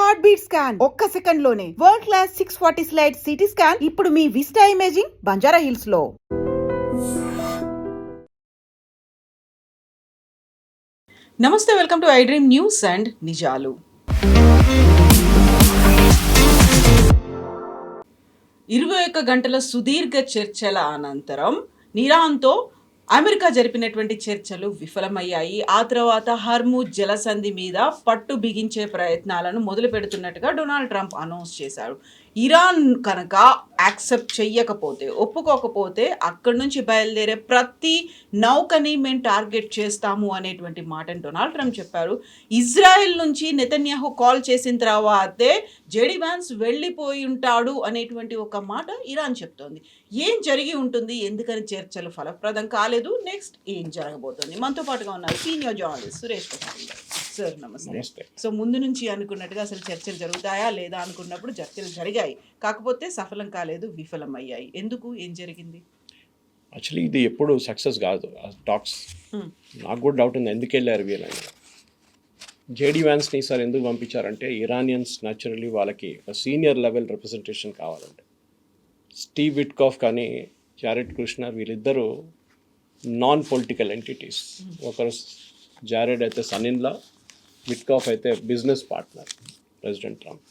Heart beat scan ఒక్క second లోనే world class 640 slide CT scan ఇప్పుడు మీ విస్టా ఇమేజింగ్ బంజారా హిల్స్ లో. నమస్తే, welcome to I dream news and నిజాలు. 21 గంటల సుదీర్ఘ చర్చల అనంతరం ఇరాన్తో అమెరికా జరిపినటువంటి చర్చలు విఫలమయ్యాయి. ఆ తర్వాత హర్ముజ్ జలసంధి మీద పట్టు బిగించే ప్రయత్నాలను మొదలు పెడుతున్నట్టుగా డొనాల్డ్ ట్రంప్ అనౌన్స్ చేశారు. ఇరాన్ కనుక యాక్సెప్ట్ చెయ్యకపోతే, ఒప్పుకోకపోతే అక్కడి నుంచి బయలుదేరే ప్రతి నౌకని మేము టార్గెట్ చేస్తాము అనేటువంటి మాటను డొనాల్డ్ ట్రంప్ చెప్పారు. ఇజ్రాయెల్ నుంచి నెతన్యాహు కాల్ చేసిన తర్వాతే జేడీ వ్యాన్స్ వెళ్ళిపోయి ఉంటాడు అనేటువంటి ఒక మాట ఇరాన్ చెప్తోంది. ఏం జరిగి ఉంటుంది, ఎందుకని చర్చలు ఫలప్రదం కాలేదు, నెక్స్ట్ ఏం జరగబోతుంది? మనతో పాటుగా ఉన్నారు సీనియర్ జర్నలిస్ట్ సురేష్ ప్రసాద్ గారు. సార్ నమస్తే. సో ముందు నుంచి అనుకున్నట్టుగా అసలు చర్చలు జరుగుతాయా లేదా అనుకున్నప్పుడు చర్చలు జరిగాయి, కాకపోతే సఫలం కాలేదు, విఫలమయ్యాయి. ఎందుకు, ఏం జరిగింది? యాక్చువల్లీ ఇది ఎప్పుడు సక్సెస్ కాదు టాక్స్. నాకు కూడా డౌట్ ఉంది ఎందుకు వెళ్ళారు వీళ్ళని. జేడీ వ్యాన్స్ని సార్ ఎందుకు పంపించారంటే ఇరానియన్స్ న్యాచురల్లీ వాళ్ళకి సీనియర్ లెవెల్ రిప్రజెంటేషన్ కావాలంటే. స్టీవ్ విట్కాఫ్ కానీ జారెడ్ కుష్నర్ వీళ్ళిద్దరూ నాన్ పొలిటికల్ ఎంటిటీస్. ఒకరు జారెడ్ అయితే సన్ ఇన్ లా, విట్కాఫ్ అయితే business partner president Trump.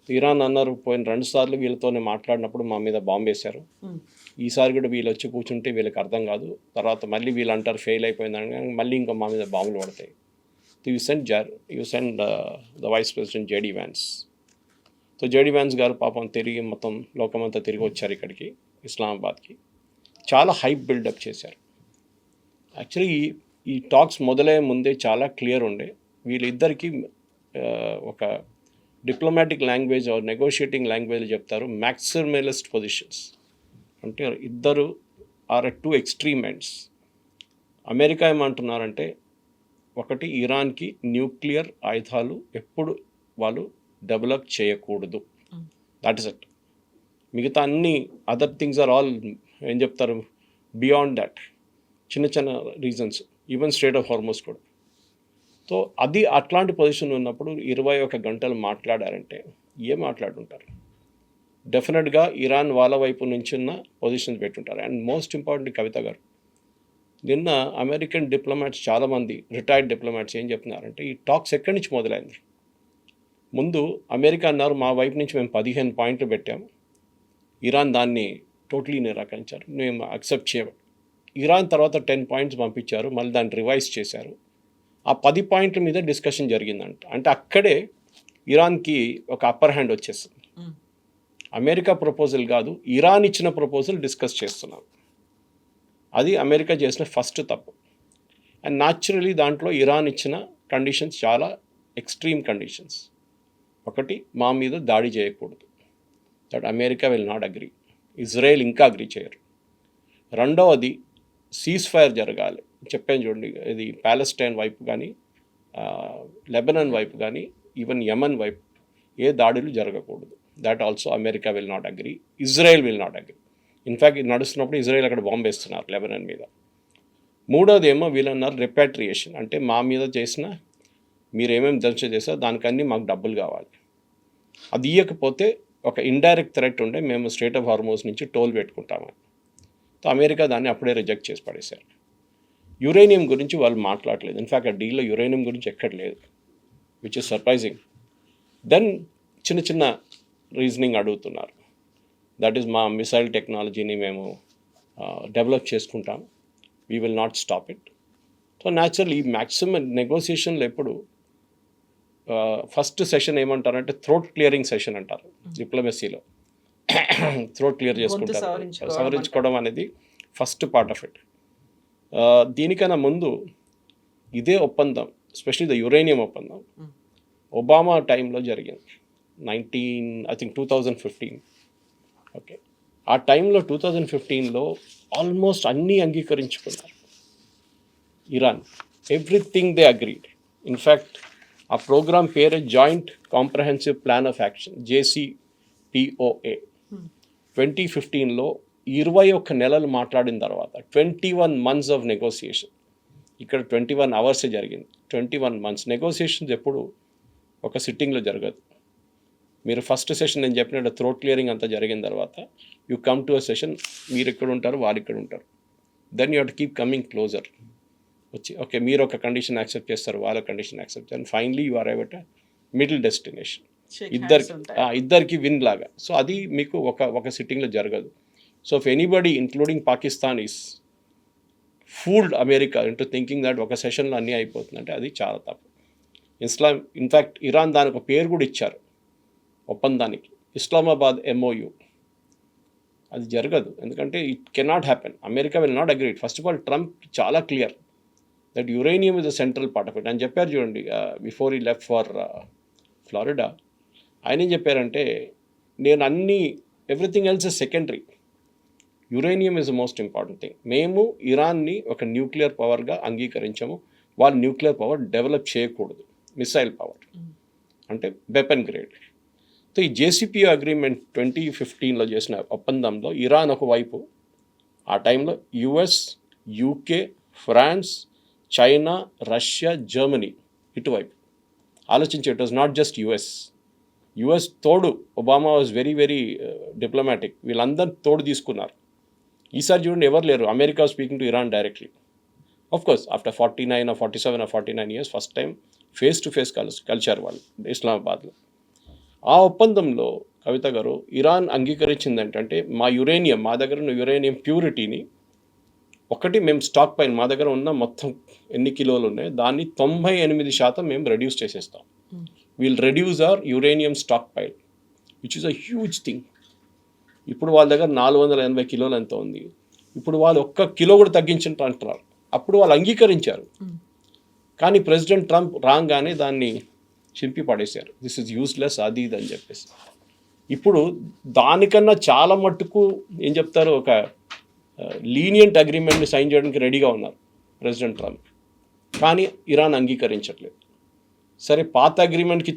Iran అన్నారు పోయిన 2 సార్లు వీళ్ళతోనే మాట్లాడినప్పుడు మా మీద బాంబు వేశారు, ఈసారి కూడా వీళ్ళు వచ్చి కూర్చుంటే వీళ్ళకి అర్థం కాదు, తర్వాత మళ్ళీ వీళ్ళు అంటారు ఫెయిల్ అయిపోయిందని, మళ్ళీ ఇంకా మా మీద బాంబులు పడతాయి. You send the vice president JD Vance. So JD Vance గారు పాపం తిరిగి మొత్తం లోకమంతా తిరిగి వచ్చారు ఇక్కడికి, ఇస్లామాబాద్కి. చాలా హైప్ బిల్డప్ చేశారు. యాక్చువల్లీ ఈ టాక్స్ మొదలయ్యే ముందే చాలా క్లియర్ ఉండే వీళ్ళిద్దరికీ ఒక diplomatic language or negotiating language చెప్తారు మ్యాక్సిమలిస్ట్ పొజిషన్స్. అంటే ఇద్దరు are at 2 extreme ends. America ఏమంటున్నారంటే ఒకటి, ఇరాన్కి న్యూక్లియర్ ఆయుధాలు ఎప్పుడు వాళ్ళు డెవలప్ చేయకూడదు, దట్ ఇస్ ఇట్. మిగతా అన్ని అదర్ థింగ్స్ ఆర్ ఆల్ ఏం చెప్తారు బియాండ్ దట్, చిన్న చిన్న రీజన్స్, ఈవెన్ స్ట్రేట్ ఆఫ్ హార్మోస్ కూడా. సో అది అట్లాంటి పొజిషన్ ఉన్నప్పుడు 21 గంటలు మాట్లాడారంటే ఏం మాట్లాడుంటారు? డెఫినెట్గా ఇరాన్ వాళ్ళ వైపు నుంచి ఉన్న పొజిషన్స్ పెట్టుంటారు. అండ్ మోస్ట్ ఇంపార్టెంట్ కవిత గారు, నిన్న అమెరికన్ డిప్లొమాట్స్ చాలామంది రిటైర్డ్ డిప్లొమాట్స్ ఏం చెప్తున్నారంటే ఈ టాక్స్ ఎక్కడి నుంచి మొదలైంది. ముందు అమెరికా అన్నారు మా వైపు నుంచి మేము 15 పాయింట్లు పెట్టాము, ఇరాన్ దాన్ని టోటలీ నిరాకరించారు, మేము అక్సెప్ట్ చేయము. ఇరాన్ తర్వాత 10 పాయింట్స్ పంపించారు, మళ్ళీ దాన్ని రివైజ్ చేశారు. ఆ 10 పాయింట్ల మీద డిస్కషన్ జరిగిందంట. అంటే అక్కడే ఇరాన్కి ఒక అప్పర్ హ్యాండ్ వచ్చేస్తుంది. అమెరికా ప్రపోజల్ కాదు, ఇరాన్ ఇచ్చిన ప్రపోజల్ డిస్కస్ చేస్తున్నాం. అది అమెరికా చేసిన ఫస్ట్ తప్పు. అండ్ న్యాచురలీ దాంట్లో ఇరాన్ ఇచ్చిన కండిషన్స్ చాలా ఎక్స్ట్రీమ్ కండిషన్స్. ఒకటి, మా మీద దాడి చేయకూడదు, that America will not agree. Israel ఇంకా అగ్రీ చేయరు. రెండవది, సీజ్ ఫైర్ జరగాలి. చెప్పాను చూడండి, ఇది ప్యాలెస్టైన్ వైపు కానీ లెబనాన్ వైపు కానీ ఈవెన్ యమన్ వైపు ఏ దాడులు జరగకూడదు. That also America will not agree, Israel will not agree. In fact ఇది నడుస్తున్నప్పుడు ఇజ్రాయెల్ అక్కడ బాంబు వేస్తున్నారు లెబనాన్ మీద. మూడోది ఏమో వీళ్ళన్నారు రిపాట్రియేషన్, అంటే మా మీద చేసిన మీరు ఏమేమి దంచ చేశారో దానికన్నీ మాకు డబ్బులు కావాలి. అది ఇవ్వకపోతే ఒక ఇండైరెక్ట్ థ్రెట్ ఉండే మేము స్ట్రేట్ ఆఫ్ హార్మోస్ నుంచి టోల్ పెట్టుకుంటామని. సో అమెరికా దాన్ని అప్పుడే రిజెక్ట్ చేసి పడేశారు. యురేనియం గురించి వాళ్ళు మాట్లాడలేదు. ఇన్ఫ్యాక్ట్ ఆ డీల్లో యురేనియం గురించి ఎక్కడ లేదు, విచ్ ఇస్ సర్ప్రైజింగ్. దెన్ చిన్న చిన్న రీజనింగ్ అడుగుతున్నారు. దట్ ఈస్ మా మిసైల్ టెక్నాలజీని మేము డెవలప్ చేసుకుంటాం, we will not stop it. So natural ఈ మ్యాక్సిమం నెగోసియేషన్లో ఎప్పుడు ఫస్ట్ సెషన్ ఏమంటారంటే థ్రోట్ క్లియరింగ్ సెషన్ అంటారు డిప్లొమసీలో. థ్రోట్ క్లియర్ చేసుకుంటారు, సవరించుకోవడం అనేది ఫస్ట్ పార్ట్ ఆఫ్ ఇట్. దీనికన్నా ముందు ఇదే ఒప్పందం, ఎస్పెషలీ ద యురేనియం ఒప్పందం ఒబామా టైంలో జరిగింది. 2015. ఓకే, ఆ టైంలో 2015లో ఆల్మోస్ట్ అన్నీ అంగీకరించుకున్నారు Iran. Everything they agreed. In fact ఆ ప్రోగ్రామ్ పేరే joint comprehensive plan of action, JCPOA. 2015లో 21 నెలలు మాట్లాడిన తర్వాత 21 months ఆఫ్ నెగోసియేషన్. ఇక్కడ 21 hours జరిగింది. 21 months నెగోసియేషన్స్ ఎప్పుడు ఒక సిట్టింగ్లో జరగదు. మీరు ఫస్ట్ సెషన్ నేను చెప్పినట్టు థ్రోట్ క్లియరింగ్ అంతా జరిగిన తర్వాత you come to a session, మీరు ఇక్కడ ఉంటారు, వాళ్ళు ఇక్కడ ఉంటారు. Then you have to keep coming closer. వచ్చి ఓకే మీరు ఒక కండిషన్ యాక్సెప్ట్ చేస్తారు, వాళ్ళ కండిషన్ యాక్సెప్ట్ చేస్తారు, finally you arrive at middle destination. ఇద్దరికి విన్ లాగా. సో అది మీకు ఒక సిట్టింగ్లో జరగదు. So if anybody including Pakistan is fooled America into thinking that ఒక సెషన్లో అన్నీ అయిపోతుందంటే అది చాలా తప్పు. ఇన్ఫ్యాక్ట్ ఇరాన్ దానికి ఒక పేరు కూడా ఇచ్చారు ఒప్పందానికి, ఇస్లామాబాద్ MOU. అది జరగదు, ఎందుకంటే it cannot happen. America will not agree. First of all Trump చాలా clear that uranium is a central part of it అని చెప్పారు. చూడండి, బిఫోర్ ఈ లెఫ్ట్ ఫర్ ఫ్లారిడా ఆయన ఏం చెప్పారంటే, నేను everything else is secondary, uranium is the most important thing. మేము ఇరాన్ని ఒక న్యూక్లియర్ పవర్గా అంగీకరించాము, వాళ్ళు న్యూక్లియర్ పవర్ డెవలప్ చేయకూడదు, మిసైల్ పవర్ అంటే వెపన్ గ్రేడ్. సో ఈ JCPOA అగ్రిమెంట్ 2015లో చేసిన ఒప్పందంలో ఇరాన్ ఒకవైపు, ఆ టైంలో US, UK, France, China, Russia, Germany ఇటువైపు ఆలోచించి, it was not just US తోడు. Obama was very very diplomatic, వీళ్ళందరూ తోడు తీసుకున్నారు. ఈసారి చూడండి ఎవరు లేరు, America speaking to Iran directly. Of course after 47 or 49 years first time face to face కలిశారు వాళ్ళు ఇస్లామాబాద్లో. ఆ ఒప్పందంలో కవిత గారు ఇరాన్ అంగీకరించింది ఏంటంటే, మా దగ్గర ఉన్న యురేనియం ప్యూరిటీని ఒకటి మేము స్టాక్ పైన, మా దగ్గర ఉన్న మొత్తం ఎన్ని కిలోలు ఉన్నాయి దాన్ని 98% మేము రెడ్యూస్ చేసేస్తాం. We'll reduce our uranium stockpile, which is a huge thing. ఇప్పుడు వాళ్ళ దగ్గర 480 కిలోలు ఎంత ఉంది, ఇప్పుడు వాళ్ళు 1 కిలో కూడా తగ్గించినట్టు అంటున్నారు. అప్పుడు వాళ్ళు అంగీకరించారు, కానీ ప్రెసిడెంట్ ట్రంప్ రాగానే దాన్ని చింపి పడేశారు. దిస్ ఇస్ యూస్లెస్ అది ఇది అని చెప్పేసి. ఇప్పుడు దానికన్నా చాలా మట్టుకు ఏం చెప్తారు, ఒక లీనియంట్ అగ్రిమెంట్ని సైన్ చేయడానికి రెడీగా ఉన్నారు ప్రెసిడెంట్ ట్రంప్, కానీ ఇరాన్ అంగీకరించట్లేదు. సరే పాత అగ్రిమెంట్కి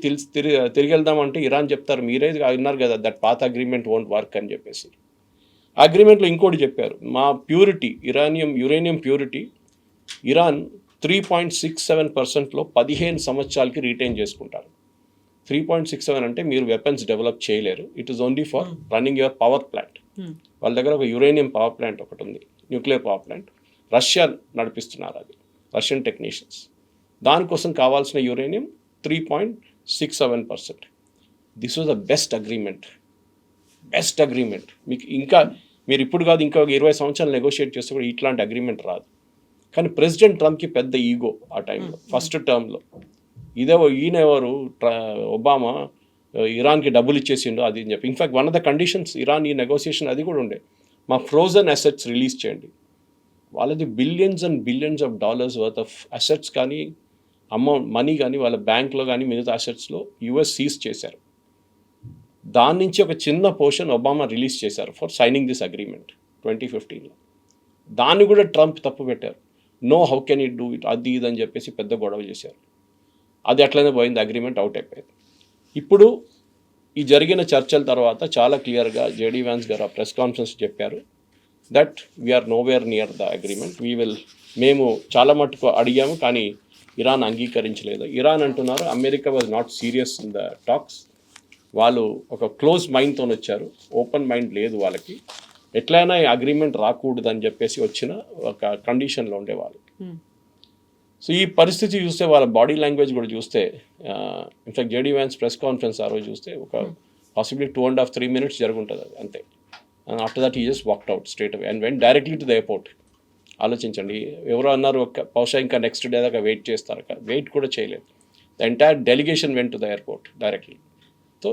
తిరిగి వెళ్దామంటే ఇరాన్ చెప్తారు, మీరే విన్నారు కదా దట్ పాత అగ్రిమెంట్ వోంట్ వర్క్ అని చెప్పేసి. అగ్రిమెంట్లో ఇంకోటి చెప్పారు, మా ప్యూరిటీ యురేనియం ప్యూరిటీ ఇరాన్ 3.67%లో 15 సంవత్సరాలకి రీటైన్ చేసుకుంటారు. 3.67 అంటే మీరు వెపన్స్ డెవలప్ చేయలేరు, it is only for running your power plant. వాళ్ళ దగ్గర ఒక యురేనియం పవర్ ప్లాంట్ ఒకటి ఉంది, న్యూక్లియర్ పవర్ ప్లాంట్, రష్యా నడిపిస్తున్నారు, అది రష్యన్ టెక్నీషియన్స్. దానికోసం కావాల్సిన uranium 3.67%. This was the best agreement. మీకు మీరు ఇప్పుడు కాదు, ఇంకా 20 సంవత్సరాలు నెగోషియేట్ చేస్తే కూడా ఇట్లాంటి అగ్రిమెంట్ రాదు. కానీ ప్రెసిడెంట్ ట్రంప్కి పెద్ద ఈగో ఆ టైంలో, ఫస్ట్ టర్మ్లో. ఈయనెవరు ఒబామా ఇరాన్కి డబ్బులు ఇచ్చేసిండు అది అని చెప్పి. In fact one of the conditions Iran ఈ నెగోషియేషన్ అది కూడా ఉండే, మా ఫ్రోజన్ అసెట్స్ రిలీజ్ చేయండి. వాళ్ళది billions and billions of dollars worth of assets కానీ మనీ కానీ వాళ్ళ బ్యాంక్లో కానీ మిగతా అసెట్స్లో US సీజ్ చేశారు. దాని నుంచి ఒక చిన్న పోర్షన్ ఒబామా రిలీజ్ చేశారు ఫర్ సైనింగ్ దిస్ అగ్రిమెంట్ 2015లో. దాన్ని కూడా ట్రంప్ తప్పు పెట్టారు. How can it do it అది ఇది అని చెప్పేసి పెద్ద గొడవ చేశారు. అది అట్లనే పోయింది, అగ్రిమెంట్ అవుట్ అయిపోయింది. ఇప్పుడు ఈ జరిగిన చర్చల తర్వాత చాలా క్లియర్గా JD Vance గారు ఆ ప్రెస్ కాన్ఫరెన్స్ చెప్పారు that we are nowhere near the agreement. మేము చాలా మటుకు అడిగాము కానీ ఇరాన్ అంగీకరించలేదు. ఇరాన్ అంటున్నారు America was not serious in the talks. వాళ్ళు ఒక క్లోజ్ మైండ్తో వచ్చారు, ఓపెన్ మైండ్ లేదు వాళ్ళకి. ఎట్లయినా ఈ అగ్రిమెంట్ రాకూడదని చెప్పేసి వచ్చిన ఒక కండిషన్లో ఉండేవాళ్ళు. సో ఈ పరిస్థితి చూస్తే వాళ్ళ బాడీ లాంగ్వేజ్ కూడా చూస్తే, in fact JD Vance press conference ఆ రోజు చూస్తే ఒక పాసిబ్లీ 2.5-3 minutes జరుగుంటుంది అది అంతే. And after that he just walked out straight away and went directly to the airport. ఆలోచించండి, ఎవరో అన్నారు బహుశా ఇంకా నెక్స్ట్ డే దాకా వెయిట్ చేస్తారు, వెయిట్ కూడా చేయలేదు. The entire delegation went to the airport directly. So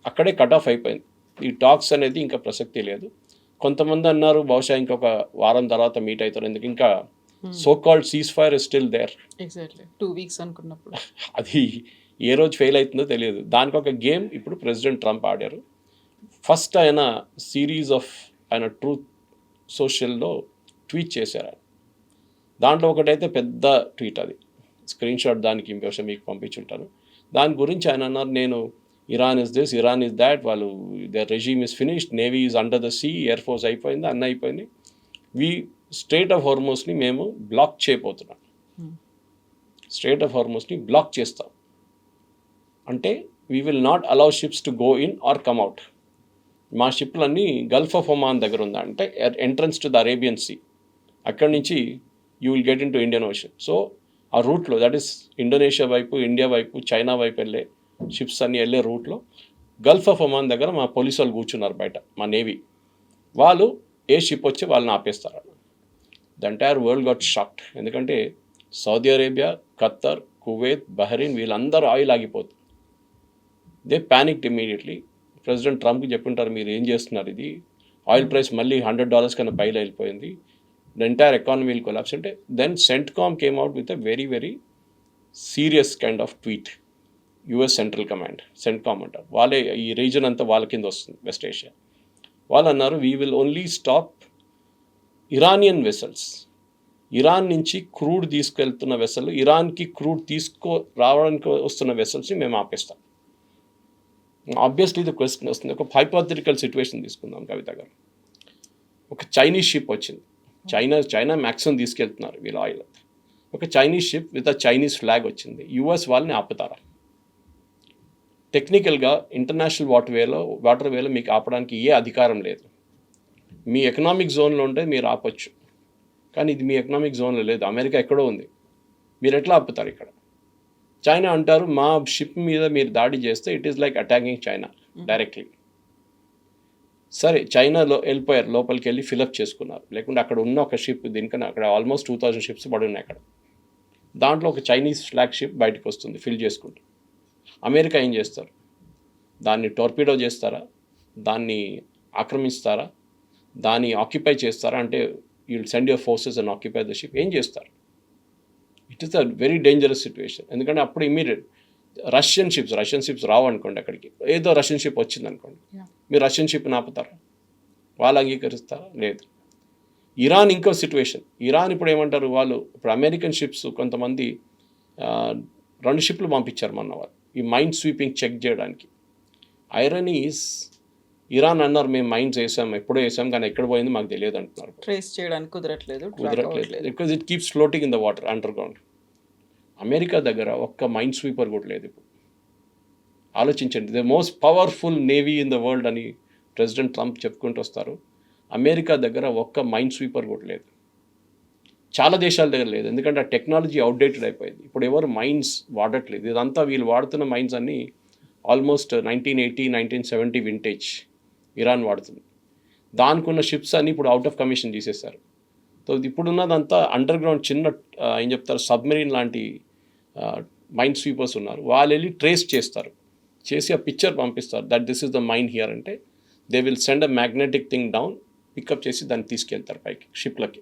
అక్కడే కట్ ఆఫ్ అయిపోయింది, ఈ టాక్స్ అనేది ఇంకా ప్రసక్తి లేదు. కొంతమంది అన్నారు బహుశా ఇంకొక వారం తర్వాత మీట్ అవుతారు, ఎందుకు ఇంకా so called cease fire is still there. Exactly 2 weeks అనుకున్నప్పుడు అది ఏ రోజు ఫెయిల్ అవుతుందో తెలియదు. దానికి ఒక గేమ్ ఇప్పుడు ప్రెసిడెంట్ ట్రంప్ ఆడారు. ఫస్ట్ ఆయన ట్రూత్ సోషల్లో ట్వీట్ చేశారు. దాంట్లో ఒకటైతే పెద్ద ట్వీట్, అది స్క్రీన్ షాట్, దానికి బహుశా మీకు పంపించుంటాను. దాని గురించి ఆయన అన్నారు, నేను Iran is this, Iran is that, వాళ్ళు their regime is finished, navy is under the sea, air force అయిపోయింది, అన్నీ అయిపోయింది, స్ట్రైట్ ఆఫ్ హార్మోస్ని మేము బ్లాక్ చేయబోతున్నాం, స్ట్రైట్ ఆఫ్ హార్మోస్ని బ్లాక్ చేస్తాం. అంటే we will not allow ships to go in or come out. మా షిప్లన్నీ గల్ఫ్ ఆఫ్ ఒమాన్ దగ్గర ఉందా అంటే entrance to the Arabian Sea, అక్కడి నుంచి you will get into Indian Ocean. So ఆ రూట్లో, దట్ ఈస్ ఇండోనేషియా వైపు, ఇండియా వైపు, చైనా వైపు వెళ్ళే షిప్స్ అన్నీ వెళ్ళే రూట్లో గల్ఫ్ ఆఫ్ ఒమాన్ దగ్గర మా పోలీసు వాళ్ళు కూర్చున్నారు బయట, మా నేవీ వాళ్ళు. ఏ షిప్ వచ్చి వాళ్ళని ఆపేస్తారు. The entire world got shocked. ఎందుకంటే Saudi Arabia, Qatar, Kuwait, Bahrain వీళ్ళందరూ ఆయిల్ ఆగిపోతుంది. They panicked immediately. ప్రెసిడెంట్ ట్రంప్కి చెప్పుంటారు, మీరు ఏం చేస్తున్నారు, ఇది ఆయిల్ ప్రైస్ మళ్ళీ $100 కన్నా పైన వెళ్ళిపోయింది, the entire economy will collapse అంటే. Then CENTCOM came out with a very very serious kind of tweet. US central command, CENTCOM అంటారు, వాళ్ళే ఈ రీజన్ అంతా వాళ్ళ కింద వస్తుంది, వెస్ట్ ఏషియా. వాళ్ళు అన్నారు, we will only stop Iranian vessels. Iran నుంచి క్రూడ్ తీసుకెళ్తున్న వెసల్, ఇరాన్కి క్రూడ్ రావడానికి వస్తున్న వెసల్స్ని మేము ఆపేస్తాం. ఆబ్వియస్లీ ఇది క్వశ్చన్ వస్తుంది. ఒక హైపోథెటికల్ సిచ్యువేషన్ తీసుకుందాం కవిత గారు. ఒక చైనీస్ షిప్ వచ్చింది, చైనా మ్యాక్సిమం తీసుకెళ్తున్నారు వీళ్ళు ఆయిల్. ఒక Chinese ship with a Chinese flag వచ్చింది, యుఎస్ వాళ్ళని ఆపుతారా? టెక్నికల్గా ఇంటర్నేషనల్ వాటర్ వేలో మీకు ఆపడానికి ఏ అధికారం లేదు. మీ ఎకనామిక్ జోన్లో ఉంటే మీరు ఆపొచ్చు, కానీ ఇది మీ ఎకనామిక్ జోన్లో లేదు, అమెరికా ఎక్కడో ఉంది, మీరు ఎట్లా ఆపుతారు ఇక్కడ? చైనా అంటారు, మా షిప్ మీద మీరు దాడి చేస్తే it is like attacking China directly. సరే, చైనాలో వెళ్ళిపోయారు, లోపలికి వెళ్ళి ఫిలప్ చేసుకున్నారు. లేకుంటే అక్కడ ఉన్న ఒక షిప్, దీనికన్నా అక్కడ ఆల్మోస్ట్ 2000 షిప్స్ పడి ఉన్నాయి అక్కడ. దాంట్లో ఒక చైనీస్ ఫ్లాగ్ షిప్ బయటకు వస్తుంది ఫిల్ చేసుకుంటూ. అమెరికా ఏం చేస్తారు? దాన్ని టోర్పిడో చేస్తారా? దాన్ని ఆక్రమిస్తారా? దాన్ని ఆక్యుపై చేస్తారా? అంటే you will send your forces and occupy the ship. ఏం చేస్తారు? It is a very dangerous situation. ఎందుకంటే అప్పుడు ఇమీడియట్ రష్యన్ షిప్స్ రావు అనుకోండి అక్కడికి. ఏదో రష్యన్ షిప్ వచ్చింది అనుకోండి, మీరు రష్యన్ షిప్ని ఆపుతారా? వాళ్ళు అంగీకరిస్తారా? లేదు. ఇరాన్ ఇంకో సిచ్యువేషన్. ఇరాన్ ఇప్పుడు ఏమంటారు, వాళ్ళు ఇప్పుడు అమెరికన్ షిప్స్ కొంతమంది 2 షిప్లు పంపించారు మొన్న వాళ్ళు, ఈ మైండ్ స్వీపింగ్ చెక్ చేయడానికి. ఐరన్ ఈస్, ఇరాన్ అన్నారు, మేము మైండ్స్ ఎప్పుడో వేసాం కానీ ఎక్కడ పోయింది మాకు తెలియదు అంటున్నారు. ట్రేస్ చేయడానికి కుదరట్లేదు, because it keeps floating in the water under ground. America దగ్గర ఒక్క మైండ్ స్వీపర్ కూడా లేదు ఇప్పుడు. ఆలోచించండి, the most powerful navy in the world అని ప్రెసిడెంట్ ట్రంప్ చెప్పుకుంటూ వస్తారు. అమెరికా దగ్గర ఒక్క మైండ్ స్వీపర్ కూడా లేదు. చాలా దేశాల దగ్గర లేదు, ఎందుకంటే ఆ టెక్నాలజీ అవుట్డేటెడ్ అయిపోయింది. ఇప్పుడు ఎవరు మైండ్స్ వాడట్లేదు. ఇదంతా వీళ్ళు వాడుతున్న మైండ్స్ అన్నీ ఆల్మోస్ట్ 1980, 1970 వింటేజ్ ఇరాన్ వాడుతుంది. దానికి ఉన్న షిప్స్ అన్నీ ఇప్పుడు అవుట్ ఆఫ్ కమిషన్ తీసేశారు. సో ఇప్పుడున్నదంతా అండర్ గ్రౌండ్ చిన్న ఏం చెప్తారు, సబ్మెరీన్ లాంటి మైండ్ స్వీపర్స్ ఉన్నారు. వాళ్ళు వెళ్ళి ట్రేస్ చేస్తారు, చేసి ఆ పిక్చర్ పంపిస్తారు, that this is the mind here అంటే. They will send a magnetic thing down, pick up చేసి దాన్ని తీసుకెళ్తారు పైకి షిప్లకి.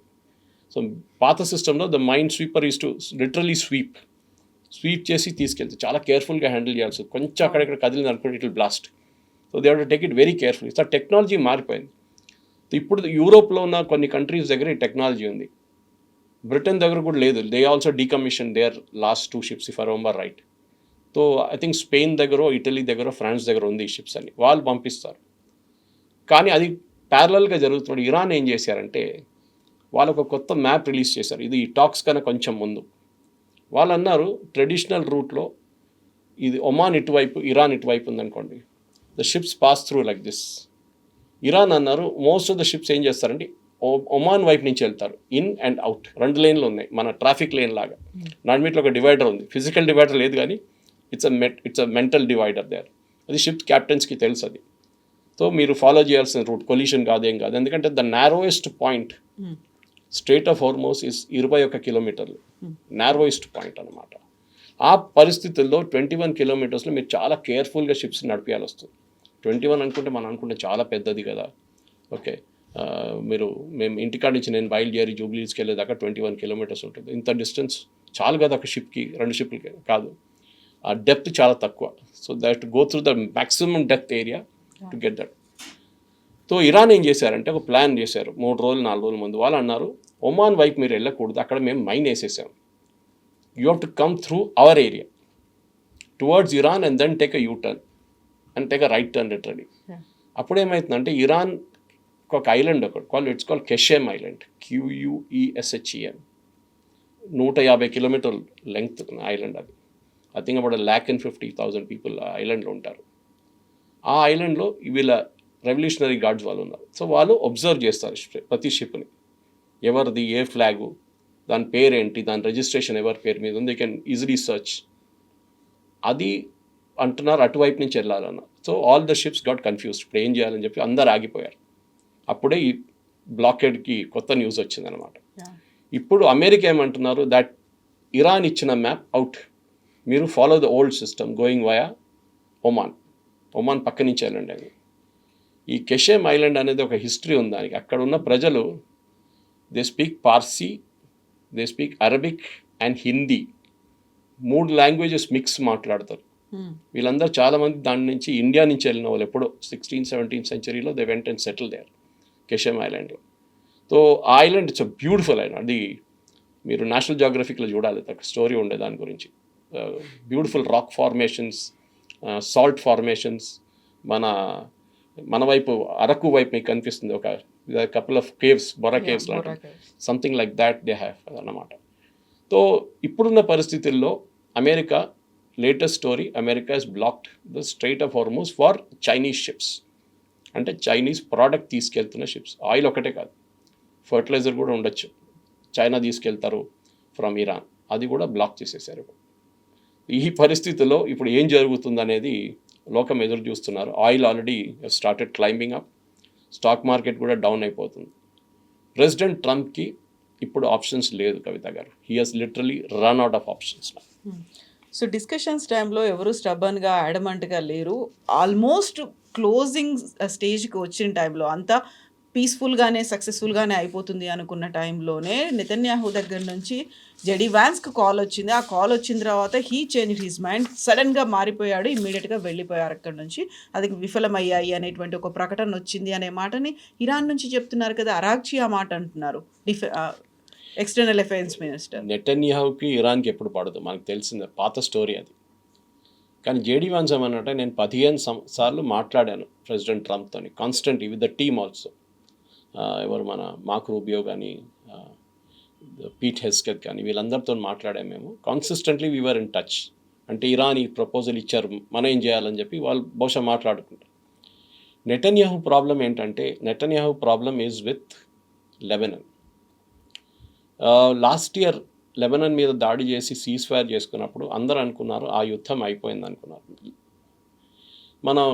సో పాత సిస్టంలో the mind sweeper is to literally sweep చేసి తీసుకెళ్తే చాలా కేర్ఫుల్గా హ్యాండిల్ చేయాల్సి. కొంచెం అక్కడెక్కడ కదిలింది అనుకోండి, it will blast. So they have to take it very carefully. So technology మారిపోయింది. ఇప్పుడు యూరోప్లో ఉన్న కొన్ని కంట్రీస్ దగ్గర ఈ టెక్నాలజీ ఉంది, బ్రిటన్ దగ్గర కూడా లేదు. They also decommission their last 2 ships if I remember right. So I think Spain దగ్గర, ఇటలీ దగ్గర, ఫ్రాన్స్ దగ్గర ఉంది ఈ షిప్స్ అని, వాళ్ళు పంపిస్తారు. కానీ అది ప్యారలల్గా జరుగుతున్నాడు. ఇరాన్ ఏం చేశారంటే, వాళ్ళు ఒక కొత్త మ్యాప్ రిలీజ్ చేశారు, ఇది ఈ టాక్స్ కన్నా కొంచెం ముందు. వాళ్ళు అన్నారు, ట్రెడిషనల్ రూట్లో ఇది ఒమాన్ ఇటువైపు, ఇరాన్ ఇటువైపు ఉందనుకోండి, the ships pass through like this. Iran అన్నారు, మోస్ట్ ఆఫ్ ద షిప్స్ ఏం చేస్తారంటే ఒమాన్ వైపు నుంచి వెళ్తారు, ఇన్ అండ్ అవుట్. 2 లేన్లు ఉన్నాయి, మన ట్రాఫిక్ లేన్ లాగా. నడిమిట్లో ఒక డివైడర్ ఉంది, ఫిజికల్ డివైడర్ లేదు కానీ it's a mental divider there. అది షిప్ క్యాప్టెన్స్కి తెలుసు అది. సో మీరు ఫాలో చేయాల్సిన రూట్ కొలిషన్ కాదేం కాదు, ఎందుకంటే the narrowest point strait of Hormuz is 21 కిలోమీటర్లు, నారోయెస్ట్ పాయింట్ అనమాట. ఆ పరిస్థితుల్లో 21 కిలోమీటర్స్లో మీరు చాలా కేర్ఫుల్గా షిప్స్ నడిపించాల్సి వస్తుంది. 21 అనుకుంటే మనం అనుకుంటే చాలా పెద్దది కదా. ఓకే, మేము ఇంటికాడ నుంచి నేను బయలుదేరి జూబ్లీస్కి వెళ్ళేదాకా 21 కిలోమీటర్స్ ఉంటుంది. ఇంత డిస్టెన్స్ చాలు కదా ఒక షిప్కి, 2 షిప్లకి కాదు. ఆ డెప్త్ చాలా తక్కువ. So that go through the maximum depth area to get that. So Iran ఏం చేశారంటే ఒక ప్లాన్ చేశారు 3 రోజులు 4 రోజుల ముందు. వాళ్ళు అన్నారు, ఒమాన్ వైపు మీరు వెళ్ళకూడదు, అక్కడ మేము మైన్ వేసేసాం. You have to come through our area towards Iran and then take a U turn and take a right turn literally. అప్పుడు ఏమవుతుందంటే, ఇరాన్ ఒక ఐలాండ్ ఒకటి it's called Qeshm island, QUESHEM, 150 కిలోమీటర్ల లెంగ్త్ ఐలాండ్ అది. I think about 150,000 people ఆ ఐలాండ్లో ఉంటారు. ఆ ఐలాండ్లో వీళ్ళ రెవల్యూషనరీ గార్డ్స్ వాళ్ళు ఉన్నారు. సో వాళ్ళు అబ్జర్వ్ చేస్తారు ప్రతి షిప్ని, ఎవరిది ఏ ఫ్లాగు, దాని పేరేంటి, దాని రిజిస్ట్రేషన్ ఎవరి పేరు మీద ఉంది, కెన్ ఈజీలీ సర్చ్. అది అంటున్నారు అటువైపు నుంచి వెళ్ళాలన్న. So all the ships got confused, ఇప్పుడు ఏం చేయాలని చెప్పి అందరు ఆగిపోయారు. అప్పుడే ఈ బ్లాకేడ్కి కొత్త న్యూస్ వచ్చిందనమాట. ఇప్పుడు అమెరికా ఏమంటున్నారు, దట్ ఇరాన్ ఇచ్చిన మ్యాప్ అవుట్, మీరు follow the old system going via Oman పక్క నుంచి వెళ్ళండి అని. ఈ కెషేమ్ ఐలాండ్ అనేది ఒక హిస్టరీ ఉంది దానికి. అక్కడ ఉన్న ప్రజలు they speak Parsi, they speak Arabic and Hindi, 3 languages mix మాట్లాడతారు. వీళ్ళందరూ చాలామంది దాని నుంచి ఇండియా నుంచి వెళ్ళిన వాళ్ళు, ఎప్పుడో 16th-17th centuryలో they went and settle there Qeshm ఐలాండ్లో. సో ఆ island it's a beautiful island. అది మీరు నేషనల్ జియోగ్రఫిక్లో చూడాలి, ఒక స్టోరీ ఉండే దాని గురించి. Beautiful rock formations, salt formations. మన వైపు అరకు వైపు మీకు కనిపిస్తుంది ఒక couple of caves, Borra caves లాంటి, something like that they have అన్నమాట. సో ఇప్పుడున్న పరిస్థితుల్లో America, latest story, America is blocked the strait of Hormuz for Chinese ships. అంటే చైనీస్ ప్రోడక్ట్ తీసుకెళ్తున్న షిప్స్, ఆయిల్ ఒకటే కాదు, ఫర్టిలైజర్ కూడా ఉండొచ్చు, చైనా తీసుకెళ్తారు ఫ్రమ్ ఇరాన్, అది కూడా బ్లాక్ చేసేసారు. ఈ పరిస్థితుల్లో ఇప్పుడు ఏం జరుగుతుందనేది లోకం ఎదురు చూస్తున్నారు. Oil already started climbing up, stock market కూడా డౌన్ అయిపోతుంది. ప్రెసిడెంట్ ట్రంప్కి ఇప్పుడు ఆప్షన్స్ లేదు కవిత గారు. He has literally run out of options. So discussions టైంలో ఎవరు స్టబన్గా అడమంట్గా లేరు. ఆల్మోస్ట్ క్లోజింగ్ స్టేజ్కి వచ్చిన టైంలో అంతా పీస్ఫుల్గానే సక్సెస్ఫుల్గానే అయిపోతుంది అనుకున్న టైంలోనే నెతన్యాహు దగ్గర నుంచి జెడీ వ్యాన్స్కి కాల్ వచ్చింది. ఆ కాల్ వచ్చిన తర్వాత హీ చేంజ్ హిజ్ మైండ్, సడన్గా మారిపోయాడు, ఇమ్మీడియట్గా వెళ్ళిపోయారు అక్కడ నుంచి. అది విఫలమయ్యాయి అనేటువంటి ఒక ప్రకటన వచ్చింది అనే మాటని ఇరాన్ నుంచి చెప్తున్నారు కదా. అరాగ్చి ఆ మాట అంటున్నారు, ఎక్స్టర్నల్ అఫైర్స్ మినిస్టర్. నెతన్యాహుకి ఇరాన్కి ఎప్పుడు పడదు, మనకు తెలిసిందే, పాత స్టోరీ అది. కానీ జేడీ వాన్స్ ఏమన్నట్టే, నేను 15 సార్లు మాట్లాడాను ప్రెసిడెంట్ ట్రంప్తో, constantly with the team also. ఎవరు మన మార్క్ రూబియో కానీ, పీట్ హెస్కెత్ కానీ, వీళ్ళందరితో మాట్లాడాము మేము. Consistently we're in touch. అంటే ఇరాన్ ఈ ప్రపోజల్ ఇచ్చారు, మనం ఏం చేయాలని చెప్పి వాళ్ళు బహుశా మాట్లాడుకుంటారు. నెతన్యాహు ప్రాబ్లం ఏంటంటే, Netanyahu problem is with Lebanon. Last year Lebanon మీద దాడి చేసి సీజ్ ఫైర్ చేసుకున్నప్పుడు అందరూ అనుకున్నారు ఆ యుద్ధం అయిపోయింది అనుకున్నారు. మనం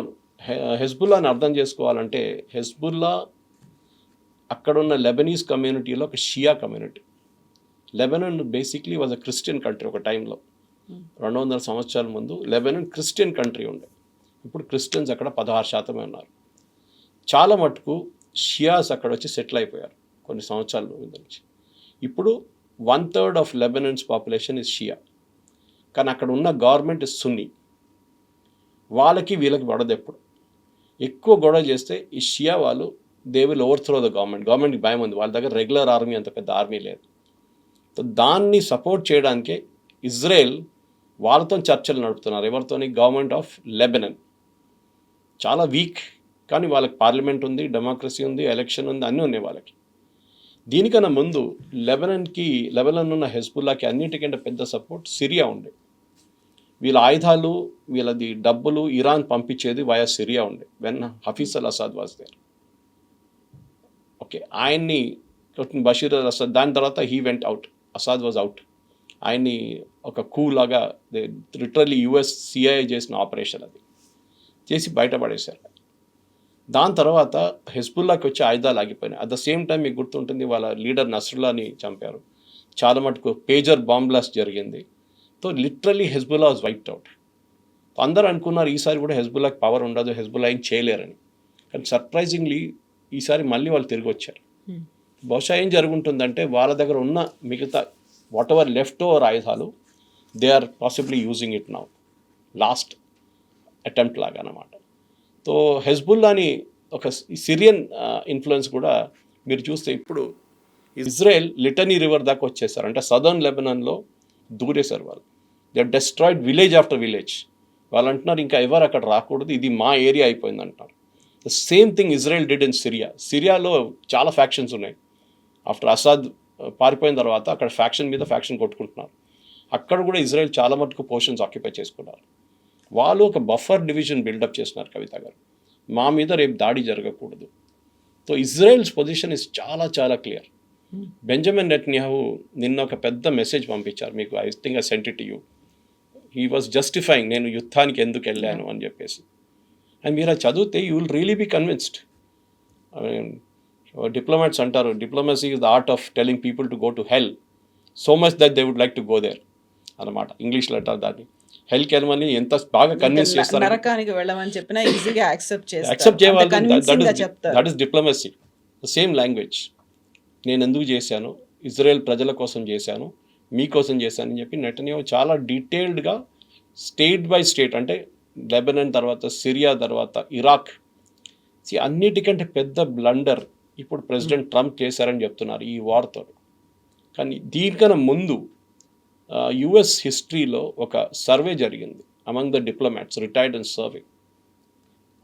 హెజ్బుల్లాని అర్థం చేసుకోవాలంటే, హెజ్బుల్లా అక్కడున్న లెబనీస్ కమ్యూనిటీలో ఒక Shia community. Lebanon basically was a Christian country. ఒక టైంలో 200 సంవత్సరాల ముందు లెబనాన్ క్రిస్టియన్ కంట్రీ ఉండే. ఇప్పుడు క్రిస్టియన్స్ అక్కడ 16% ఉన్నారు. చాలా మటుకు షియాస్ అక్కడ వచ్చి సెటిల్ అయిపోయారు కొన్ని సంవత్సరాల నుంచి. ఇప్పుడు 1/3 ఆఫ్ లెబనాన్స్ పాపులేషన్ ఇస్ షియా. కానీ అక్కడ ఉన్న గవర్నమెంట్ ఇస్ సున్నీ. వాళ్ళకి వీళ్ళకి పడదు. ఎప్పుడు ఎక్కువ గొడవ చేస్తే ఈ షియా వాళ్ళు దే విల్ ఓవర్థ్రో ద గవర్నమెంట్కి భయం ఉంది, వాళ్ళ దగ్గర రెగ్యులర్ ఆర్మీ అంత పెద్ద ఆర్మీ లేదు. సో దాన్ని సపోర్ట్ చేయడానికే ఇజ్రాయెల్ వాళ్ళతో చర్చలు నడుపుతున్నారు. ఎవరితోని? Government of Lebanon. చాలా వీక్, కానీ వాళ్ళకి పార్లమెంట్ ఉంది, డెమోక్రసీ ఉంది, ఎలక్షన్ ఉంది, అన్నీ ఉన్నాయి వాళ్ళకి. దీనికన్నా ముందు లెబనాన్ ఉన్న హెజ్బుల్లాకి అన్నిటికంటే పెద్ద సపోర్ట్ సిరియా ఉండే. వీళ్ళ ఆయుధాలు, వీళ్ళది డబ్బులు ఇరాన్ పంపించేది వయా సిరియా ఉండే when Hafez al Assad was there. Okay, ఆయన్ని బషీర్ అల్ అసాద్, దాని తర్వాత he went out, Assad was out. ఆయన్ని ఒక కూ లాగా లిటరల్లీ యుఎస్ సిఐఏ చేసిన ఆపరేషన్ అది చేసి బయటపడేశారు. దాని తర్వాత హెజ్బుల్లాకి వచ్చి ఆయుధాలు ఆగిపోయినాయి. అట్ ద సేమ్ టైం మీకు గుర్తుంటుంది, వాళ్ళ లీడర్ నస్రుల్లాని చంపారు. చాలా మటుకు పేజర్ బాంబ్ బ్లాస్ట్ జరిగింది. So literally Hezbollah was wiped out. అందరూ అనుకున్నారు ఈసారి కూడా హెజ్బుల్లాకి పవర్ ఉండదు, హెజ్బుల్లా ఏం చేయలేరని. కానీ సర్ప్రైజింగ్లీ ఈసారి మళ్ళీ వాళ్ళు తిరిగి వచ్చారు. బహుశా ఏం జరుగుతుందంటే, వాళ్ళ దగ్గర ఉన్న మిగతా వాట్ ఎవర్ లెఫ్ట్ ఓవర్ ఆయుధాలు they are possibly using it now, last attempt లాగా అన్నమాట. సో హెజ్బుల్లాని ఒక సిరియన్ ఇన్ఫ్లుయెన్స్ కూడా మీరు చూస్తే, ఇప్పుడు ఇజ్రాయెల్ లిటనీ రివర్ దాకా వచ్చేసారు. అంటే సదర్న్ లెబనాన్లో దూరేశారు వాళ్ళు. They destroyed village after village. వాళ్ళు అంటున్నారు ఇంకా ఎవరు అక్కడ రాకూడదు, ఇది మా ఏరియా అయిపోయింది అంటున్నారు. The same thing Israel did in Syria. సిరియాలో చాలా ఫ్యాక్షన్స్ ఉన్నాయి. ఆఫ్టర్ అసాద్ పారిపోయిన తర్వాత అక్కడ ఫ్యాక్షన్ మీద ఫ్యాక్షన్ కొట్టుకుంటున్నారు. అక్కడ కూడా ఇజ్రాయెల్ చాలా మటుకు పోర్షన్స్ ఆక్యుపై చేసుకున్నారు. వాళ్ళు ఒక బఫర్ డివిజన్ బిల్డప్ చేస్తున్నారు కవిత గారు, మా మీద రేపు దాడి జరగకూడదు. సో ఇజ్రాయెల్స్ పొజిషన్ ఇస్ చాలా చాలా క్లియర్. బెంజమిన్ నెతన్యాహు నిన్న ఒక పెద్ద మెసేజ్ పంపించారు మీకు, I think I sent it you. He was justifying నేను యుద్ధానికి ఎందుకు వెళ్ళాను అని చెప్పేసి. అండ్ మీరు అది చదివితే you will really be convinced. Diplomats అంటారు, diplomacy is the art of telling people to go to hell so much that they would like to go there అన్నమాట. ఇంగ్లీష్లో అంటారు దాన్ని. హెల్కి వెళ్ళమని ఎంత బాగా కన్విన్స్ చేస్తారు, నరకానికి వెళ్ళమని చెప్పినా ఈజీగా యాక్సెప్ట్ చేయాలి. చెప్తారు. That is diplomacy, same language. నేను ఎందుకు చేశాను, ఇజ్రాయెల్ ప్రజల కోసం చేశాను, మీకోసం చేశాను అని చెప్పి నెటన్యాహు చాలా డీటెయిల్డ్గా స్టేట్ బై స్టేట్, అంటే లెబనాన్ తర్వాత సిరియా తర్వాత ఇరాక్, అన్నిటికంటే పెద్ద బ్లండర్ ఇప్పుడు ప్రెసిడెంట్ ట్రంప్ చేశారని చెప్తున్నారు ఈ వార్తో. కానీ దీనికన్నా ముందు యుఎస్ హిస్టరీలో ఒక సర్వే జరిగింది among the diplomats retired and serving.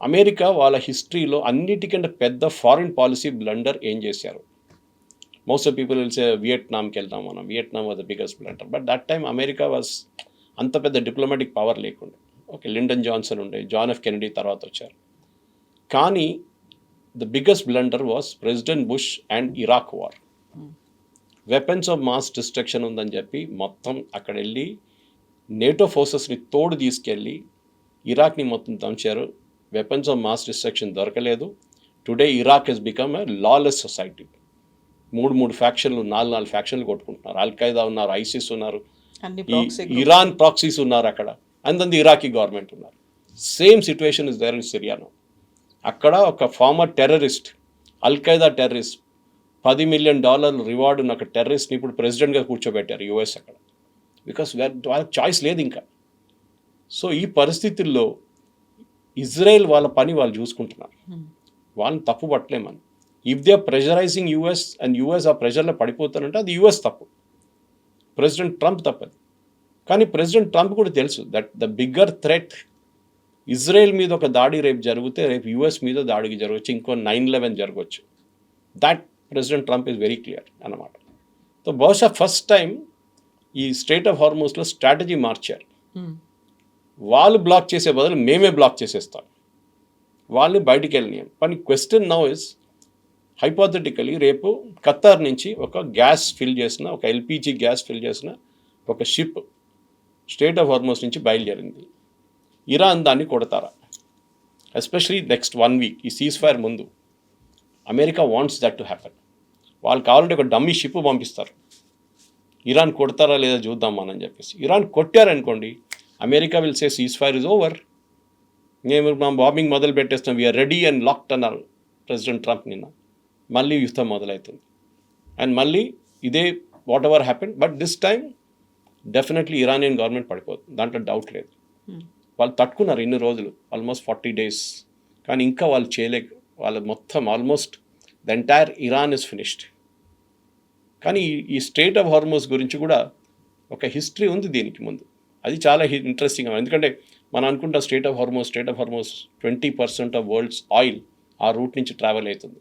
America వాళ్ళ హిస్టరీలో అన్నిటికంటే పెద్ద ఫారిన్ పాలసీ బ్లండర్ ఏం చేశారు. Most of people will say వియట్నాంకి వెళ్తాం మనం, Vietnam was the biggest blunder. But that time America was అంత పెద్ద డిప్లొమాటిక్ పవర్ లేకుండే. ఓకే, లిండన్ జాన్సన్ ఉండే, జాన్ ఎఫ్ కెనడీ తర్వాత వచ్చారు. కానీ the biggest blunder was president Bush and Iraq war. Weapons of mass destruction ఉందని చెప్పి మొత్తం అక్కడ వెళ్ళి నేటో ఫోర్సెస్ని తోడు తీసుకెళ్ళి ఇరాక్ని మొత్తం దంచారు. వెపన్స్ ఆఫ్ మాస్ డిస్ట్రక్షన్ దొరకలేదు. Today Iraq has become a lawless society. మూడు ఫ్యాక్షన్లు, నాలుగు ఫ్యాక్షన్లు కొట్టుకుంటున్నారు. అల్ఖైదా ఉన్నారు, ఐసిస్ ఉన్నారు, ఇరాన్ ప్రాక్సీస్ ఉన్నారు అక్కడ, and then the Iraqi government ఉన్నారు. Same situation is there in సిరియాలో. అక్కడ ఒక former terrorist, al Qaeda terrorist, $10 million reward ఉన్న ఒక టెర్రరిస్ట్ని ఇప్పుడు ప్రెసిడెంట్గా కూర్చోబెట్టారు యుఎస్ అక్కడ. బికాస్ వాళ్ళకి చాయిస్ లేదు ఇంకా. సో ఈ పరిస్థితుల్లో ఇజ్రాయెల్ వాళ్ళ పని వాళ్ళు చూసుకుంటున్నారు, వాళ్ళని తప్పు పట్టలేమని. If they are pressurising US and US ఆ ప్రెషర్లో పడిపోతారంటే అది యుఎస్ తప్పు, ప్రెసిడెంట్ ట్రంప్ తప్పది. కానీ ప్రెసిడెంట్ ట్రంప్ కూడా తెలుసు that the bigger threat Israel మీద ఒక దాడి రేపు జరిగితే రేపు యుఎస్ మీద దాడికి జరగవచ్చు, ఇంకో 9/11 జరగవచ్చు. That president Trump is very clear అన్నమాట. సో బహుశా ఫస్ట్ టైం ఈ స్ట్రైట్ ఆఫ్ హార్మోస్లో స్ట్రాటజీ మార్చారు. వాళ్ళు బ్లాక్ చేసే బదులు మేమే బ్లాక్ చేసేస్తాం, వాళ్ళని బయటికి వెళ్ళనియం. కానీ క్వశ్చన్ నౌ ఇస్ హైపోథెటికలీ రేపు ఖతార్ నుంచి ఒక గ్యాస్ ఫిల్ చేసిన, ఒక ఎల్పిజి గ్యాస్ ఫిల్ చేసిన ఒక షిప్ స్ట్రైట్ ఆఫ్ హార్మోస్ నుంచి బయలుదేరింది. ఇరాన్ దాన్ని కొడతారా? ఎస్పెషలీ నెక్స్ట్ 1 week ఈ సీజ్ ఫైర్ ముందు America wants that to happen. వాళ్ళు కావాలంటే ఒక డమ్మీ షిప్ పంపిస్తారు, ఇరాన్ కొడతారా లేదా చూద్దాం అని చెప్పేసి. ఇరాన్ కొట్టారనుకోండి, America will say cease fire is over, మేము మా బాంబింగ్ మొదలు పెట్టేస్తాం, వీఆర్ రెడీ అండ్ లాక్డ్ అన్నారు ప్రెసిడెంట్ ట్రంప్ నిన్న. మళ్ళీ యుద్ధం మొదలవుతుంది అండ్ మళ్ళీ ఇదే whatever happen. But this time definitely Iranian government పడిపోతుంది, దాంట్లో డౌట్ లేదు. వాళ్ళు తట్టుకున్నారు ఇన్ని రోజులు, ఆల్మోస్ట్ 40 days, కానీ ఇంకా వాళ్ళు చేయలేక వాళ్ళు మొత్తం almost the entire Iran is finished. కానీ ఈ స్ట్రైట్ ఆఫ్ హార్మోస్ గురించి కూడా ఒక హిస్టరీ ఉంది దీనికి ముందు, అది చాలా ఇంట్రెస్టింగ్. ఎందుకంటే మనం అనుకుంటా straight of Hormuz 20% of world's oil ఆ రూట్ నుంచి ట్రావెల్ అవుతుంది,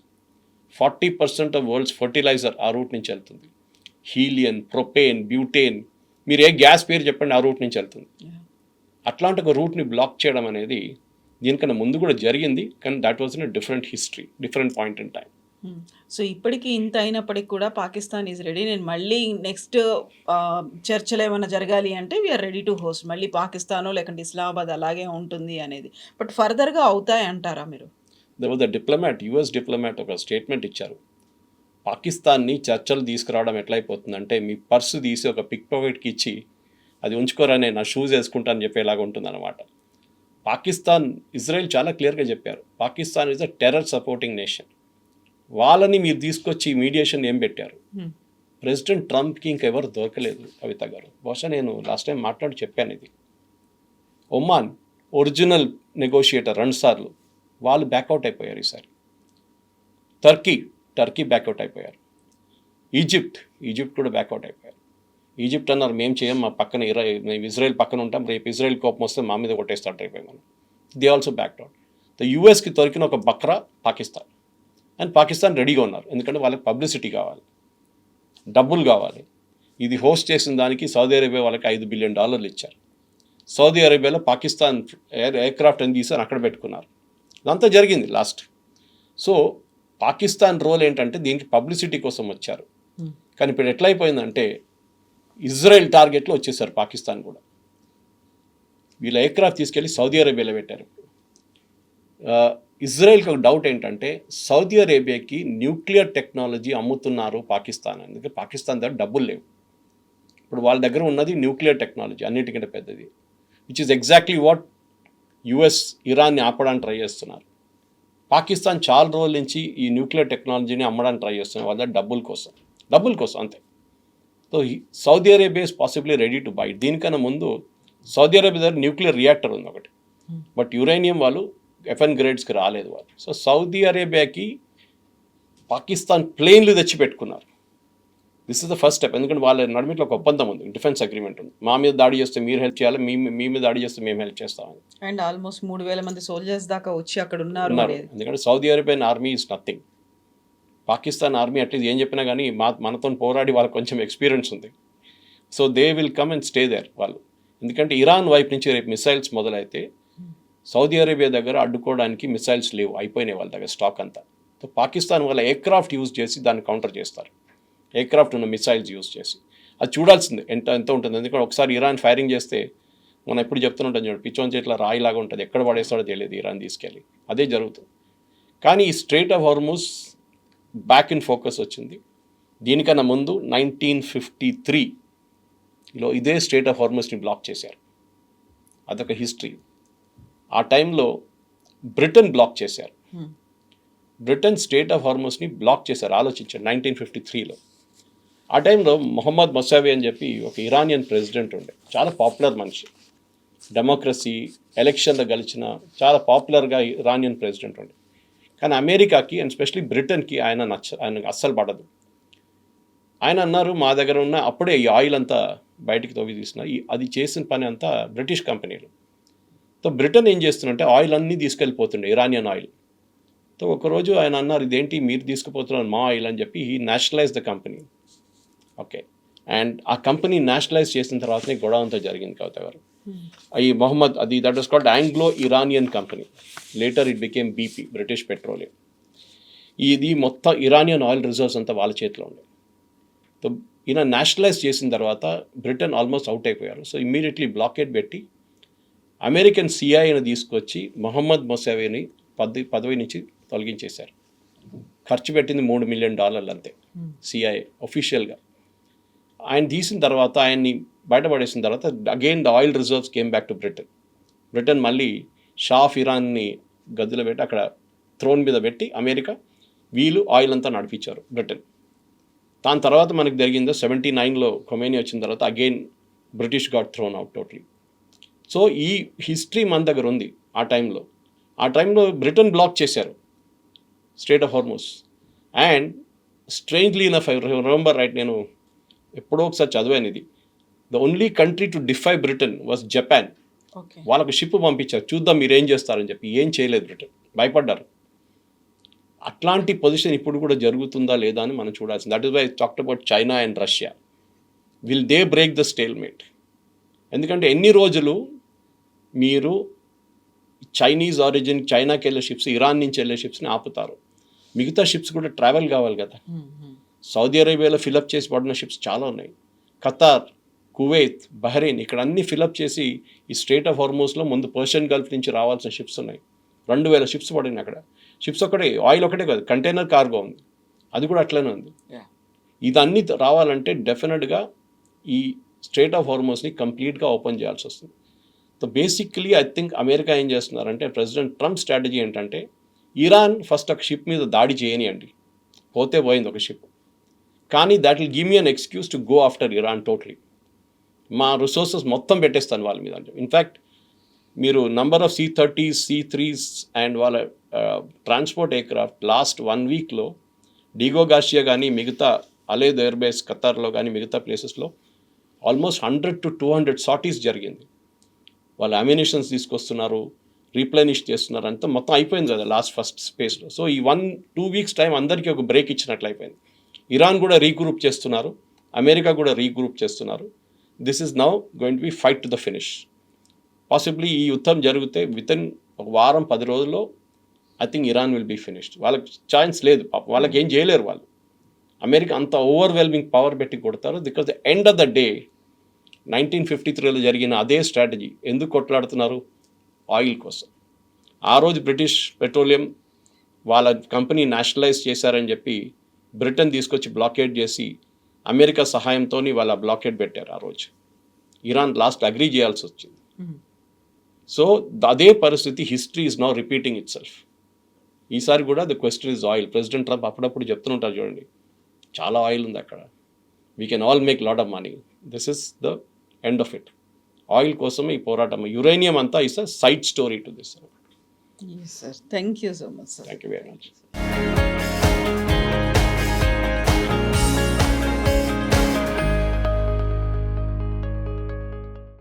40% ఆఫ్ వరల్డ్స్ ఫర్టిలైజర్ ఆ రూట్ నుంచి వెళ్తుంది, హీలియన్, ప్రొపేన్, బ్యూటేన్, మీరు ఏ గ్యాస్ పేరు చెప్పండి ఆ రూట్ నుంచి వెళ్తుంది. అట్లాంటి ఒక రూట్ని బ్లాక్ చేయడం అనేది దీనికన్నా ముందు కూడా జరిగింది, కానీ that was in different history, different point in time. So ఇప్పటికీ ఇంత అయినప్పటికీ కూడా పాకిస్తాన్ ఈజ్ రెడీ. నేను మళ్ళీ నెక్స్ట్ చర్చలు ఏమైనా జరగాలి అంటే వీఆర్ రెడీ టు హోస్ట్. మళ్ళీ పాకిస్తాను లేకుంటే ఇస్లామాబాద్ అలాగే ఉంటుంది అనేది. బట్ ఫర్దర్గా అవుతాయి అంటారా మీరు? There was the US diplomat ఒక స్టేట్మెంట్ ఇచ్చారు, పాకిస్తాన్ని చర్చలు తీసుకురావడం ఎట్లయిపోతుందంటే మీ పర్సు తీసి ఒక పిక్ పాకెట్కి ఇచ్చి అది ఉంచుకోరానే నా షూస్ వేసుకుంటా అని చెప్పేలాగా ఉంటుందన్నమాట. పాకిస్తాన్, ఇజ్రాయెల్ చాలా క్లియర్గా చెప్పారు, Pakistan is a terror supporting nation. వాళ్ళని మీరు తీసుకొచ్చి మీడియేషన్ ఏం పెట్టారు? ప్రెసిడెంట్ ట్రంప్కి ఇంకెవరు దొరకలేదు కవిత గారు. బహుశా నేను లాస్ట్ టైం మాట్లాడి చెప్పాను ఇది. ఒమాన్ ఒరిజినల్ నెగోషియేటర్ 2 సార్లు, వాళ్ళు బ్యాక్అవుట్ అయిపోయారు ఈసారి. టర్కీ బ్యాక్అవుట్ అయిపోయారు. ఈజిప్ట్ కూడా బ్యాక్అవుట్ అయిపోయారు. ఈజిప్ట్ అన్నారు మేము చేయం, మా పక్కన మేము ఇజ్రాయెల్ పక్కన ఉంటాం, రేపు ఇజ్రాయెల్ కోపం వస్తే మా మీద కొట్టేస్తాడు రేపు మనం. They also back out. యుఎస్కి దొరికిన ఒక బక్రా పాకిస్తాన్, అండ్ పాకిస్తాన్ రెడీగా ఉన్నారు, ఎందుకంటే వాళ్ళకి పబ్లిసిటీ కావాలి, డబ్బులు కావాలి. ఇది హోస్ట్ చేసిన దానికి సౌదీ అరేబియా వాళ్ళకి $5 బిలియన్ ఇచ్చారు. సౌదీ అరేబియాలో పాకిస్తాన్ ఎయిర్క్రాఫ్ట్ అని తీసారు, అక్కడ పెట్టుకున్నారు. ఇదంతా జరిగింది లాస్ట్. సో పాకిస్తాన్ రోల్ ఏంటంటే దీనికి పబ్లిసిటీ కోసం వచ్చారు. కానీ ఇప్పుడు ఎట్లయిపోయిందంటే ఇజ్రాయెల్ టార్గెట్లో వచ్చేసారు పాకిస్తాన్ కూడా. వీళ్ళ ఎయిర్క్రాఫ్ట్ తీసుకెళ్ళి సౌదీ అరేబియాలో పెట్టారు. ఇజ్రాయెల్కి ఒక డౌట్ ఏంటంటే సౌదీ అరేబియాకి న్యూక్లియర్ టెక్నాలజీ అమ్ముతున్నారు పాకిస్తాన్, అందుకే పాకిస్తాన్ దగ్గర డబ్బులు లేవు. ఇప్పుడు వాళ్ళ దగ్గర ఉన్నది న్యూక్లియర్ టెక్నాలజీ, అన్నిటికంటే పెద్దది, which is exactly what US ఇరాన్ని ఆపడానికి ట్రై చేస్తున్నారు. పాకిస్తాన్ చాలా రోజుల నుంచి ఈ న్యూక్లియర్ టెక్నాలజీని అమ్మడానికి ట్రై చేస్తున్నారు వాళ్ళ డబ్బుల కోసం అంతే. So Saudi Arabia is possibly ready to buy. దీనికన్నా ముందు సౌదీ అరేబియా దగ్గర న్యూక్లియర్ రియాక్టర్ ఉంది ఒకటి, బట్ యురేనియం వాళ్ళు FN గ్రేడ్స్కి రాలేదు వాళ్ళు. సో సౌదీ అరేబియాకి పాకిస్తాన్ ప్లేన్లు తెచ్చి పెట్టుకున్నారు. This is the first step. ఎందుకంటే వాళ్ళ నడుమిట్లో ఒక ఒప్పందం ఉంది, డిఫెన్స్ అగ్రిమెంట్ ఉంది. మా మీద దాడి చేస్తే మీరు హెల్ప్ చేయాలి, మీ మీద దాడి చేస్తే మేము హెల్ప్ చేస్తామని. అండ్ ఆల్మోస్ట్ 3,000 మంది సోల్జర్స్ దాకా వచ్చి అక్కడ ఉన్నారు. ఎందుకంటే Saudi Arabian army is nothing. Pakistan army at least ఏం చెప్పినా కానీ మనతో పోరాడి వాళ్ళకి కొంచెం ఎక్స్పీరియన్స్ ఉంది. So they will come and stay there వాళ్ళు. ఎందుకంటే ఇరాన్ వైపు నుంచి రేపు మిసైల్స్ మొదలైతే సౌదీ అరేబియా దగ్గర అడ్డుకోవడానికి మిసైల్స్ లేవు, అయిపోయినాయి వాళ్ళ దగ్గర స్టాక్ అంతా. సో పాకిస్తాన్ వాళ్ళ ఎయిర్క్రాఫ్ట్ యూజ్ చేసి దాన్ని కౌంటర్ చేస్తారు, ఎయిర్క్రాఫ్ట్ ఉన్న మిసైల్స్ యూజ్ చేసి. అది చూడాల్సిందే ఎంత ఉంటుంది. ఎందుకంటే ఒకసారి ఇరాన్ ఫైరింగ్ చేస్తే మనం ఎప్పుడు చెప్తుంటాం చూడండి, పిచ్చోన్ చేట్ల రాయిలాగా ఉంటుంది, ఎక్కడ పడేస్తాడో తెలియదు ఇరాన్ తీసుకెళ్ళి. అదే జరుగుతుంది. కానీ ఈ strait of Hormuz back in focus వచ్చింది. దీనికన్నా ముందు 1953లో ఇదే స్ట్రెయిట్ ఆఫ్ హార్ముజ్ని బ్లాక్ చేశారు. అదొక హిస్టరీ. ఆ టైంలో బ్రిటన్ బ్లాక్ చేశారు. బ్రిటన్ స్ట్రెయిట్ ఆఫ్ హార్ముజ్ని బ్లాక్ చేశారు. ఆలోచించారు 1953లో. ఆ టైంలో మొహమ్మద్ మొసావి అని చెప్పి ఒక ఇరానియన్ ప్రెసిడెంట్ ఉండే, చాలా పాపులర్ మనిషి, డెమోక్రసీ ఎలక్షన్లో గెలిచిన చాలా పాపులర్గా ఇరానియన్ ప్రెసిడెంట్ ఉండే. కానీ అమెరికాకి అండ్ స్పెషలీ బ్రిటన్కి ఆయనకు అస్సలు పడదు. ఆయన అన్నారు, మా దగ్గర ఉన్న అప్పుడే ఈ ఆయిల్ అంతా బయటికి తవ్వి తీసిన అది చేసిన పని అంతా బ్రిటిష్ కంపెనీలు. సో బ్రిటన్ ఏం చేస్తుందంటే ఆయిల్ అన్నీ తీసుకెళ్ళిపోతుండే, ఇరానియన్ ఆయిల్. సో ఒకరోజు ఆయన అన్నారు, ఇదేంటి మీరు తీసుకుపోతున్నారు మా ఆయిల్ అని చెప్పి he nationalise the company. Okay, and ఆ కంపెనీ నేషనలైజ్ చేసిన తర్వాతనే గొడవ అంతా జరిగింది కవిత గారు. ఈ మొహమ్మద్ అది that was called Anglo Iranian company. Later it became BP, British petroleum. ఇది మొత్తం ఇరానియన్ ఆయిల్ రిజర్వ్స్ అంతా వాళ్ళ చేతిలో ఉండే. సో ఈయన నేషనలైజ్ చేసిన తర్వాత బ్రిటన్ ఆల్మోస్ట్ అవుట్ అయిపోయారు. సో ఇమ్మీడియట్లీ బ్లాకేట్ పెట్టి అమెరికన్ CIAని తీసుకొచ్చి మొహమ్మద్ మొసావిని పదవి నుంచి తొలగించేశారు. ఖర్చు పెట్టింది $3 మిలియన్ అంతే CIA ఒఫీషియల్గా. ఆయన తీసిన తర్వాత, ఆయన్ని బయటపడేసిన తర్వాత again the oil reserves came back to Britain. మళ్ళీ షా ఆఫ్ ఇరాన్ని గదిలో పెట్టి అక్కడ థ్రోన్ మీద పెట్టి అమెరికా వీళ్ళు ఆయిల్ అంతా నడిపించారు బ్రిటన్. దాని తర్వాత మనకు జరిగిందో 79లో ఖొమైనీ వచ్చిన తర్వాత again British got throne out totally. So ఈ హిస్టరీ మన దగ్గర ఉంది. ఆ టైంలో బ్రిటన్ బ్లాక్ చేశారు strait of Hormuz. And strangely enough I remember right, నేను ఎప్పుడో ఒకసారి చదివాను ఇది, the only country to defy Britain was Japan. వాళ్ళకు షిప్ పంపించారు, చూద్దాం మీరు ఏం చేస్తారని చెప్పి. ఏం చేయలేదు బ్రిటన్, భయపడ్డారు. అట్లాంటి పొజిషన్ ఇప్పుడు కూడా జరుగుతుందా లేదా అని మనం చూడాల్సింది. That is why I talked about China and Russia. Will they break the stalemate? ఎందుకంటే ఎన్ని రోజులు మీరు చైనీస్ ఆరిజిన్ చైనాకి వెళ్ళే షిప్స్, ఇరాన్ నుంచి వెళ్ళే షిప్స్ని ఆపుతారు? మిగతా షిప్స్ కూడా ట్రావెల్ కావాలి కదా. సౌదీ అరేబియాలో ఫిలప్ చేసి పడిన షిప్స్ చాలా ఉన్నాయి. ఖతార్, కువైత్, బహ్రెయిన్, ఇక్కడ అన్ని ఫిలప్ చేసి ఈ స్ట్రెయిట్ ఆఫ్ హార్ముజ్లో ముందు పర్షియన్ గల్ఫ్ నుంచి రావాల్సిన షిప్స్ ఉన్నాయి. 2,000 షిప్స్ పడినాయి అక్కడ. షిప్స్ ఒకటే, ఆయిల్ ఒకటే కాదు, కంటైనర్ కార్గో ఉంది, అది కూడా అట్లనే ఉంది. ఇదన్నీ రావాలంటే డెఫినెట్గా ఈ స్ట్రెయిట్ ఆఫ్ హార్ముజ్ని కంప్లీట్గా ఓపెన్ చేయాల్సి వస్తుంది. So basically I think America ఏం చేస్తున్నారంటే, ప్రెసిడెంట్ ట్రంప్ స్ట్రాటజీ ఏంటంటే, ఇరాన్ ఫస్ట్ ఒక షిప్ మీద దాడి చేయనియండి, పోతే పోయింది ఒక షిప్, కానీ that will give me an excuse to go after Iran totally. మా రిసోర్సెస్ మొత్తం పెట్టేస్తాను వాళ్ళ మీద అంటే. ఇన్ఫ్యాక్ట్ మీరు number of C-30s, C-3s and వాళ్ళ ట్రాన్స్పోర్ట్ ఎయిర్క్రాఫ్ట్ లాస్ట్ 1 వీక్లో డిగో గార్షియా కానీ మిగతా అలేద్ ఎయిర్ బేస్ ఖతార్లో కానీ మిగతా ప్లేసెస్లో ఆల్మోస్ట్ 100 to 200 సార్టీస్ జరిగింది. వాళ్ళు అమ్యునిషన్స్ తీసుకొస్తున్నారు, రీప్లెనిష్ చేస్తున్నారు, అంతా మొత్తం అయిపోయింది కదా లాస్ట్ ఫస్ట్ స్పేస్లో. సో ఈ 1-2 వీక్స్ టైం అందరికీ ఒక బ్రేక్ ఇచ్చినట్లు అయిపోయింది. ఇరాన్ కూడా రీగ్రూప్ చేస్తున్నారు, అమెరికా కూడా రీగ్రూప్ చేస్తున్నారు. This is now going to be fight to the finish. Possibly ఈ యుద్ధం జరిగితే వితిన్ ఒక వారం 10 రోజుల్లో I think Iran will be finished. వాళ్ళకి ఛాన్స్ లేదు, పాపం వాళ్ళకి ఏం చేయలేరు వాళ్ళు. అమెరికా అంత ఓవర్వెల్మింగ్ పవర్ పెట్టి కొడతారు. Because the end of the day 1953లో జరిగిన అదే స్ట్రాటజీ. ఎందుకు కొట్లాడుతున్నారు? ఆయిల్ కోసం. ఆ రోజు బ్రిటిష్ పెట్రోలియం వాళ్ళ కంపెనీ నేషనలైజ్ చేశారని చెప్పి బ్రిటన్ తీసుకొచ్చి బ్లాకేడ్ చేసి అమెరికా సహాయంతో వాళ్ళ బ్లాకేడ్ పెట్టారు ఆ రోజు. ఇరాన్ లాస్ట్ అగ్రీ చేయాల్సి వచ్చింది. సో అదే పరిస్థితి history is now repeating it self. ఈసారి కూడా the question is oil. President Trump అప్పుడప్పుడు చెప్తుంటారు చూడండి, చాలా ఆయిల్ ఉంది అక్కడ, we can all make lot of money. This is the end of it. Oil కోసమే ఈ పోరాటం. యురేనియం అంతా is a side story to this. Yes, sir. Thank you so much, sir. Thank you very much.